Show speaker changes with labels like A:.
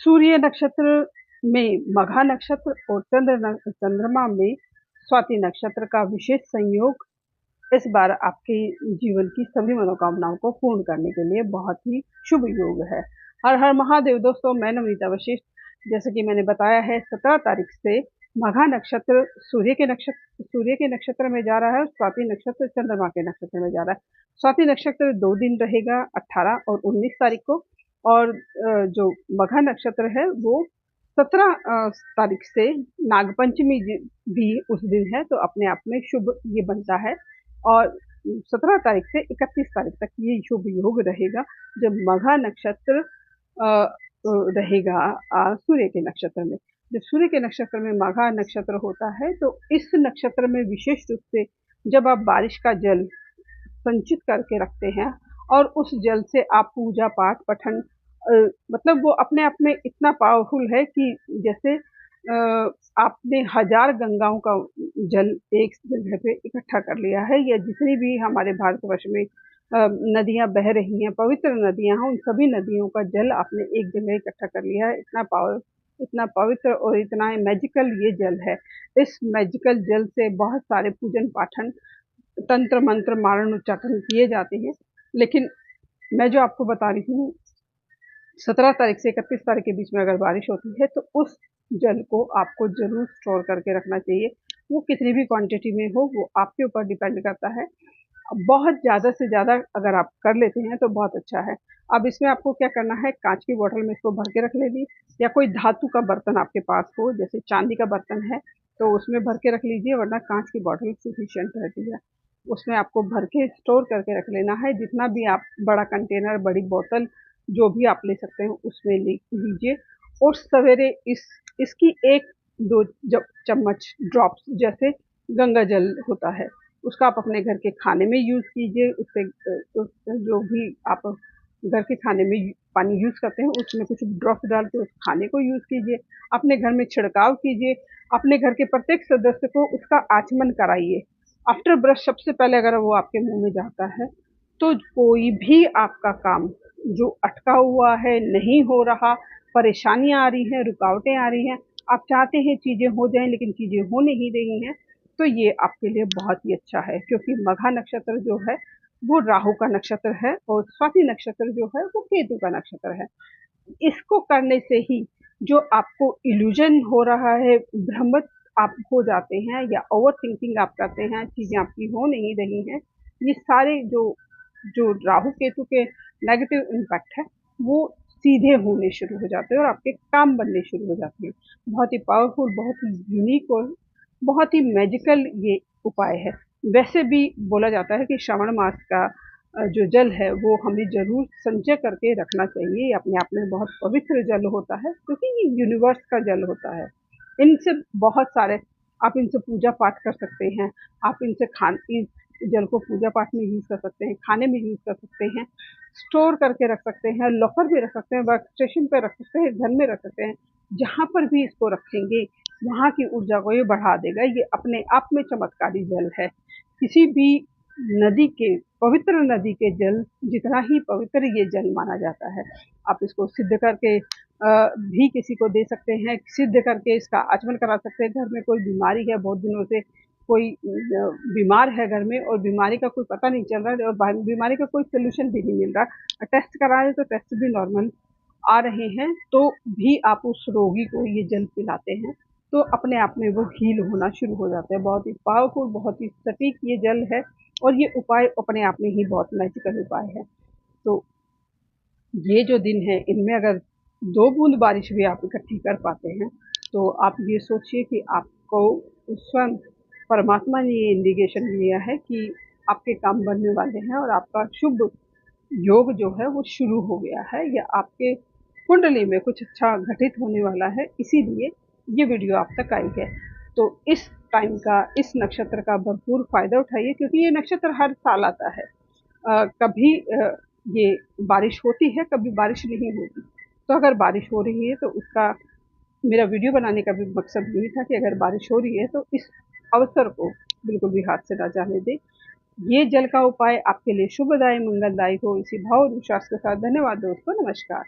A: सूर्य नक्षत्र में मघा नक्षत्र और चंद्रमा में स्वाति नक्षत्र का विशेष संयोग इस बार आपके जीवन की सभी मनोकामनाओं को पूर्ण करने के लिए बहुत ही शुभ योग है। हर हर महादेव। दोस्तों, मैं नवनीता वशिष्ठ। जैसे कि मैंने बताया है, 17 तारीख से मघा नक्षत्र सूर्य के नक्षत्र में जा रहा है और स्वाति नक्षत्र चंद्रमा के नक्षत्र में जा रहा है। स्वाति नक्षत्र 2 दिन रहेगा, 18 और 19 तारीख को, और जो मघा नक्षत्र है वो 17 तारीख से नागपंचमी भी उस दिन है, तो अपने आप में शुभ ये बनता है। और 17 तारीख से 31 तारीख तक ये शुभ योग रहेगा जब मघा नक्षत्र रहेगा सूर्य के नक्षत्र में। जब सूर्य के नक्षत्र में मघा नक्षत्र होता है तो इस नक्षत्र में विशेष रूप से जब आप बारिश का जल संचित करके रखते हैं और उस जल से आप पूजा पाठ पठन मतलब वो अपने आप में इतना पावरफुल है कि जैसे आपने 1000 गंगाओं का जल एक जगह पे इकट्ठा कर लिया है, या जितनी भी हमारे भारतवर्ष में नदियां बह रही हैं, पवित्र नदियां हैं, उन सभी नदियों का जल आपने एक जगह इकट्ठा कर लिया है। इतना पवित्र और इतना मैजिकल ये जल है। इस मैजिकल जल से बहुत सारे पूजन पाठन, तंत्र मंत्र, मारण उच्चाटन किए जाते हैं। लेकिन मैं जो आपको बता रही हूँ, 17 तारीख से 31 तारीख के बीच में अगर बारिश होती है तो उस जल को आपको जरूर स्टोर करके रखना चाहिए। वो कितनी भी क्वांटिटी में हो, वो आपके ऊपर डिपेंड करता है। बहुत ज़्यादा से ज़्यादा अगर आप कर लेते हैं तो बहुत अच्छा है। अब इसमें आपको क्या करना है, कांच की बोतल में इसको भर के रख लेनी, या कोई धातु का बर्तन आपके पास हो, जैसे चांदी का बर्तन है तो उसमें भर के रख लीजिए, वरना कांच की बोतल सफिशिएंट रहती है। उसमें आपको भर के स्टोर करके रख लेना है। जितना भी आप बड़ा कंटेनर, बड़ी बोतल जो भी आप ले सकते हैं उसमें लीजिए, और सवेरे इसकी 1-2 चम्मच ड्रॉप्स, जैसे गंगा जल होता है, उसका आप अपने घर के खाने में यूज़ कीजिए। उससे जो भी आप घर के खाने में पानी यूज़ करते हैं उसमें कुछ ड्रॉप्स डाल के उस खाने को यूज़ कीजिए। अपने घर में छिड़काव कीजिए। अपने घर के प्रत्येक सदस्य को उसका आचमन कराइए। आफ्टर ब्रश सबसे पहले अगर वो आपके मुंह में जाता है तो कोई भी आपका काम जो अटका हुआ है, नहीं हो रहा, परेशानियां आ रही हैं, रुकावटें आ रही हैं, आप चाहते हैं चीज़ें हो जाएं लेकिन चीज़ें हो नहीं रही हैं, तो ये आपके लिए बहुत ही अच्छा है। क्योंकि मघा नक्षत्र जो है वो राहु का नक्षत्र है और स्वाति नक्षत्र जो है वो केतु का नक्षत्र है। इसको करने से ही जो आपको इल्यूजन हो रहा है, भ्रमित आप हो जाते हैं या ओवर थिंकिंग आप करते हैं, चीज़ें आपकी हो नहीं रही हैं, ये सारे जो जो राहु केतु के नेगेटिव इम्पैक्ट है वो सीधे होने शुरू हो जाते हैं और आपके काम बनने शुरू हो जाते हैं। बहुत ही पावरफुल, बहुत ही यूनिक और बहुत ही मैजिकल ये उपाय है। वैसे भी बोला जाता है कि श्रावण मास का जो जल है वो हमें ज़रूर संचय करके रखना चाहिए। ये अपने आप में बहुत पवित्र जल होता है क्योंकि ये यूनिवर्स का जल होता है। इनसे बहुत सारे आप इनसे पूजा पाठ कर सकते हैं। आप इनसे इस जल को पूजा पाठ में यूज़ कर सकते हैं, खाने में यूज़ कर सकते हैं, स्टोर करके रख सकते हैं, लॉकर भी रख सकते हैं, वर्क स्टेशन पे रख सकते हैं, घर में रख सकते हैं। जहाँ पर भी इसको रखेंगे वहाँ की ऊर्जा को ये बढ़ा देगा। ये अपने आप में चमत्कारी जल है। किसी भी नदी के, पवित्र नदी के जल जितना ही पवित्र ये जल माना जाता है। आप इसको सिद्ध करके भी किसी को दे सकते हैं, सिद्ध करके इसका आचमन करा सकते हैं। घर में कोई बीमारी है, बहुत दिनों से कोई बीमार है घर में और बीमारी का कोई पता नहीं चल रहा है और बीमारी का कोई सोल्यूशन भी नहीं मिल रहा, टेस्ट कराए तो टेस्ट भी नॉर्मल आ रहे हैं, तो भी आप उस रोगी को ये जल पिलाते हैं तो अपने आप में वो हील होना शुरू हो जाता है। बहुत ही पावरफुल, बहुत ही सटीक ये जल है और ये उपाय अपने आप में ही बहुत मैजिकल उपाय है। तो ये जो दिन है इनमें अगर 2 बूंद बारिश भी आप इकट्ठी कर पाते हैं तो आप ये सोचिए कि आपको स्वयं परमात्मा ने ये इंडिकेशन दिया है कि आपके काम बनने वाले हैं और आपका शुभ योग जो है वो शुरू हो गया है, या आपके कुंडली में कुछ अच्छा घटित होने वाला है, इसीलिए ये वीडियो आप तक आई है। तो इस टाइम का, इस नक्षत्र का भरपूर फायदा उठाइए क्योंकि ये नक्षत्र हर साल आता है। कभी ये बारिश होती है, कभी बारिश नहीं होती। तो अगर बारिश हो रही है तो उसका, मेरा वीडियो बनाने का भी मकसद यही था कि अगर बारिश हो रही है तो इस अवसर को बिल्कुल भी हाथ से ना जाने दें। ये जल का उपाय आपके लिए शुभदायी, मंगलदायी हो, इसी भाव और विश्वास के साथ धन्यवाद दोस्तों, नमस्कार।